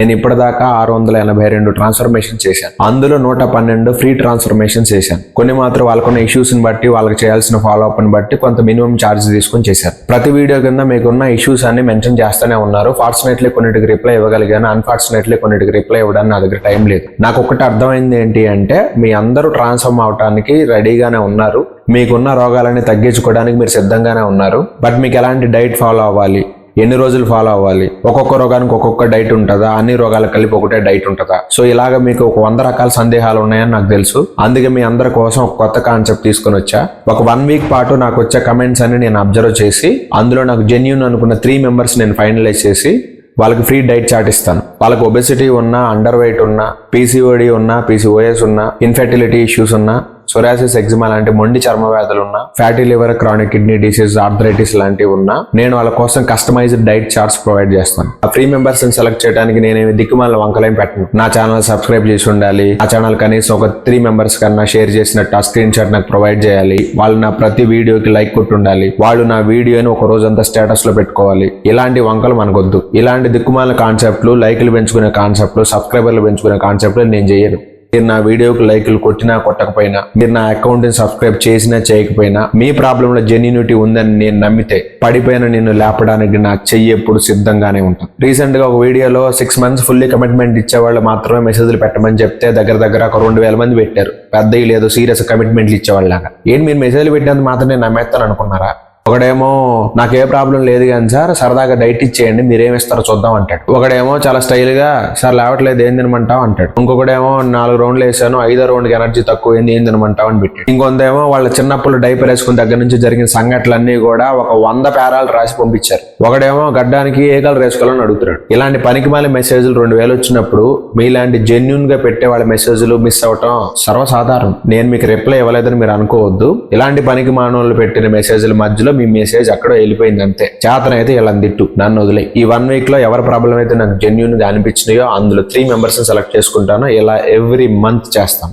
నేను ఇప్పటిదాకా 682 ట్రాన్స్ఫర్మేషన్ చేశాను. అందులో 112 ఫ్రీ ట్రాన్స్ఫర్మేషన్ చేశాను. కొన్ని మాత్రం వాళ్ళకున్న ఇష్యూస్ ని బట్టి, వాళ్ళకి చేయాల్సిన ఫాలో అప్ ని బట్టి కొంత మినిమం ఛార్జ్ తీసుకొని చేశాను. ప్రతి వీడియో కింద మీకున్న ఇష్యూస్ అన్ని మెన్షన్ చేస్తూనే ఉన్నారు. ఫార్చునేట్లీ కొన్నిటికి రిప్లై ఇవ్వగలిగాను, అన్ఫార్చునేట్లీ కొన్నిటికి రిప్లై ఇవ్వడానికి నా దగ్గర టైం లేదు. నాకు ఒకటి అర్థమైంది ఏంటి అంటే, మీ అందరూ ట్రాన్స్ఫార్మ్ అవడానికి రెడీగానే ఉన్నారు, మీకున్న రోగాలని తగ్గించుకోవడానికి మీరు సిద్ధంగానే ఉన్నారు. బట్ మీకు ఎలాంటి డైట్ ఫాలో అవ్వాలి, ఎన్ని రోజులు ఫాలో అవ్వాలి, ఒక్కొక్క రోగానికి ఒక్కొక్క డైట్ ఉంటుందా, అన్ని రోగాలకు కలిపి ఒకటే డైట్ ఉంటుందా? సో ఇలాగ మీకు ఒక 100 రకాల సందేహాలు ఉన్నాయని నాకు తెలుసు. అందుకే మీ అందరి కోసం ఒక కొత్త కాన్సెప్ట్ తీసుకొని వచ్చా. ఒక 1 వీక్ పాటు నాకు వచ్చే కమెంట్స్ అన్ని నేను అబ్జర్వ్ చేసి, అందులో నాకు జెన్యూన్ అనుకున్న 3 మెంబర్స్ నేను ఫైనలైజ్ చేసి వాళ్ళకి ఫ్రీ డైట్ చార్ట్ ఇస్తాను. వాళ్ళకి ఒబెసిటీ ఉన్నా, అండర్ వెయిట్ ఉన్నా, పీసీఓడి ఉన్నా, పీసీఓఎస్ ఉన్నా, ఇన్ఫెర్టిలిటీ ఇష్యూస్ ఉన్నా, సొరాసిస్, ఎగ్జిమా లాంటి మొండి చర్మ వ్యాధులు ఉన్నా, fatty liver, chronic kidney disease, arthritis లాంటివి ఉన్నా, నేను వాళ్ళ కోసం కస్టమైజ్డ్ డైట్ చార్ట్స్ ప్రొవైడ్ చేస్తాను. ఆ ఫ్రీ మెంబర్స్ ని సెలెక్ట్ చేయడానికి నేనేమి దిక్కుమాల వంకలేం పెట్టను. నా ఛానల్ సబ్స్క్రైబ్ చేసి ఉండాలి, ఆ ఛానల్ కనీసం ఒక 3 మెంబర్స్ కన్నా షేర్ చేసినట్టు ఆ స్క్రీన్ షాట్ నాకు ప్రొవైడ్ చేయాలి, వాళ్ళు నా ప్రతి వీడియోకి లైక్ కొట్టి ఉండాలి, వాళ్ళు నా వీడియోని ఒక రోజంతా స్టేటస్ లో పెట్టుకోవాలి. ఇలాంటి వంకలు మనకొద్దు. ఇలాంటి దిక్కుమాల కాన్సెప్ట్లు, లైక్లు పెంచుకునే కాన్సెప్ట్లు, సబ్స్క్రైబర్లు పెంచుకునే కాన్సెప్ట్లు నేను చేయను. మీరు నా వీడియోకి లైకులు కొట్టినా కొట్టకపోయినా, మీరు నా అకౌంట్ ని సబ్స్క్రైబ్ చేసినా చేయకపోయినా, మీ ప్రాబ్లంలో జెన్యూనిటీ ఉందని నేను నమ్మితే పడిపోయిన నిన్ను లేపడానికి నా చెయ్యి ఎప్పుడు సిద్ధంగానే ఉంటాను. రీసెంట్ గా ఒక వీడియోలో 6 months ఫుల్లీ కమిట్మెంట్ ఇచ్చేవాళ్ళు మాత్రమే మెసేజ్లు పెట్టమని చెప్తే దగ్గర ఒక 2000 మంది పెట్టారు. పెద్ద లేదు, సీరియస్ కమిట్మెంట్లు ఇచ్చేవాళ్ళగా. ఏంటి మీరు మెసేజ్లు పెట్టినందుకు మాత్రం నేను నమ్మేస్తాను అనుకున్నారా? ఒకడేమో నాకు ఏ ప్రాబ్లం లేదు కానీ సార్ సరదాగా డైట్ ఇచ్చేయండి, మీరేమిస్తారో చూద్దాం అంటాడు. ఒకడేమో చాలా స్టైల్ గా సార్ లేవట్లేదు ఏం తినమంటావు అంటాడు. ఇంకొకడేమో 4 రౌండ్లు వేసాను, 5వ రౌండ్కి ఎనర్జీ తక్కువ ఏం తినమంటావు అని పెట్టాడు. ఇంకొందేమో వాళ్ళ చిన్నప్పుడు డైపర్ వేసుకున్న దగ్గర నుంచి జరిగిన సంఘటనలన్నీ కూడా ఒక 100 పేరాలు రాసి పంపించారు. ఒకడేమో గడ్డానికి ఏ కలర్ వేసుకోవాలని అడుగుతున్నాడు. ఇలాంటి పనికిమాల మెసేజ్లు 2000 వచ్చినప్పుడు మీలాంటి జెన్యున్ గా పెట్టే వాళ్ళ మెసేజ్లు మిస్ అవటం సర్వసాధారణం. నేను మీకు రిప్లై ఇవ్వలేదని మీరు అనుకోవద్దు. ఇలాంటి పనికి మానవులు పెట్టిన మెసేజ్ల మధ్యలో మీ మెసేజ్ అక్కడ వెళ్ళిపోయింది అంతే. చేతనైతే ఇలా తిట్టు, నన్ను వదిలే. ఈ 1 వీక్ లో ఎవరి ప్రాబ్లం అయితే నాకు జెన్యూన్ గా అనిపించినాయో అందులో 3 మెంబర్స్ సెలెక్ట్ చేసుకుంటాను. ఇలా ఎవ్రీ మంత్ చేస్తాం.